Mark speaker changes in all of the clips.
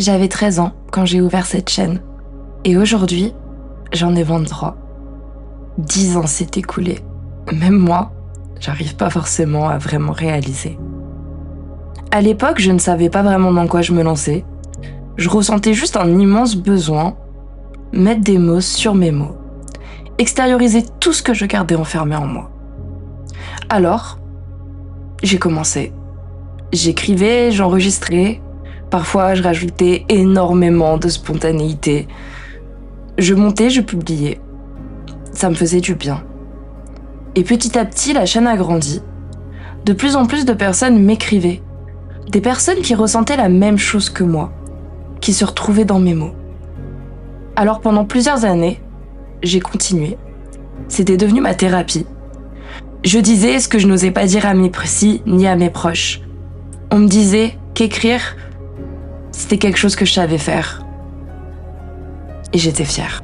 Speaker 1: J'avais 13 ans quand j'ai ouvert cette chaîne. Et aujourd'hui, j'en ai 23. 10 ans s'est écoulé. Même moi, j'arrive pas forcément à vraiment réaliser. À l'époque, je ne savais pas vraiment dans quoi je me lançais. Je ressentais juste un immense besoin, mettre des mots sur mes mots, extérioriser tout ce que je gardais enfermé en moi. Alors, j'ai commencé. J'écrivais, j'enregistrais, parfois je rajoutais énormément de spontanéité. Je montais, je publiais. Ça me faisait du bien. Et petit à petit, la chaîne a grandi. De plus en plus de personnes m'écrivaient. Des personnes qui ressentaient la même chose que moi, qui se retrouvaient dans mes mots. Alors pendant plusieurs années, j'ai continué. C'était devenu ma thérapie. Je disais ce que je n'osais pas dire à mes précis ni à mes proches. On me disait qu'écrire, c'était quelque chose que je savais faire. Et j'étais fière.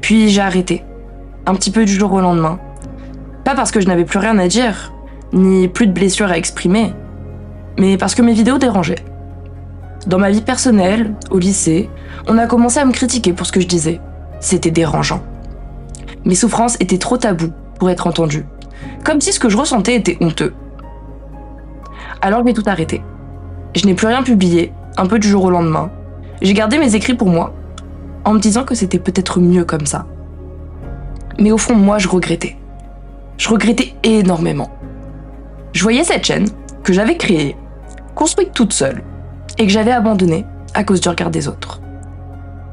Speaker 1: Puis j'ai arrêté, un petit peu du jour au lendemain. Pas parce que je n'avais plus rien à dire, ni plus de blessures à exprimer, mais parce que mes vidéos dérangeaient. Dans ma vie personnelle, au lycée, on a commencé à me critiquer pour ce que je disais. C'était dérangeant. Mes souffrances étaient trop taboues pour être entendues, comme si ce que je ressentais était honteux. Alors j'ai tout arrêté. Je n'ai plus rien publié, un peu du jour au lendemain. J'ai gardé mes écrits pour moi, en me disant que c'était peut-être mieux comme ça. Mais au fond, moi, je regrettais. Je regrettais énormément. Je voyais cette chaîne, que j'avais créée, construite toute seule, et que j'avais abandonnée à cause du regard des autres.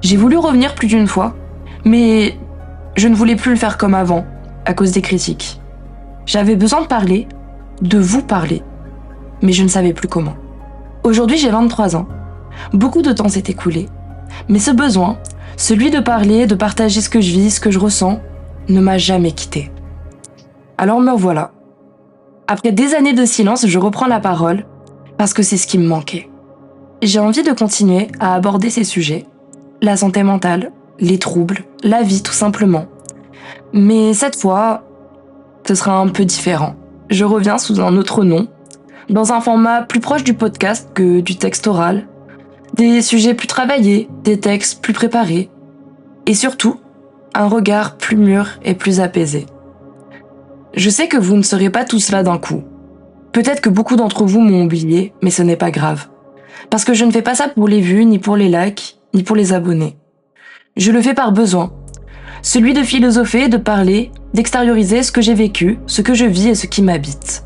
Speaker 1: J'ai voulu revenir plus d'une fois, mais je ne voulais plus le faire comme avant, à cause des critiques. J'avais besoin de parler, de vous parler, mais je ne savais plus comment. Aujourd'hui, j'ai 23 ans. Beaucoup de temps s'est écoulé, mais ce besoin, celui de parler, de partager ce que je vis, ce que je ressens, ne m'a jamais quitté. Alors me revoilà. Après des années de silence, je reprends la parole parce que c'est ce qui me manquait. J'ai envie de continuer à aborder ces sujets, la santé mentale, les troubles, la vie tout simplement. Mais cette fois, ce sera un peu différent. Je reviens sous un autre nom, dans un format plus proche du podcast que du texte oral, des sujets plus travaillés, des textes plus préparés, et surtout, un regard plus mûr et plus apaisé. Je sais que vous ne serez pas tous là d'un coup. Peut-être que beaucoup d'entre vous m'ont oublié, mais ce n'est pas grave. Parce que je ne fais pas ça pour les vues, ni pour les likes, ni pour les abonnés. Je le fais par besoin. Celui de philosopher, de parler, d'extérioriser ce que j'ai vécu, ce que je vis et ce qui m'habite.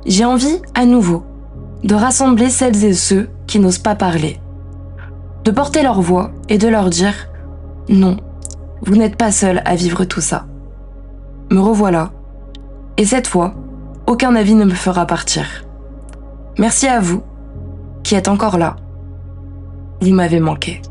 Speaker 1: J'ai envie, à nouveau, de rassembler celles et ceux qui n'osent pas parler. De porter leur voix et de leur dire « Non, vous n'êtes pas seul à vivre tout ça. » Me revoilà. Et cette fois, aucun avis ne me fera partir. Merci à vous, qui êtes encore là. Vous m'avez manqué.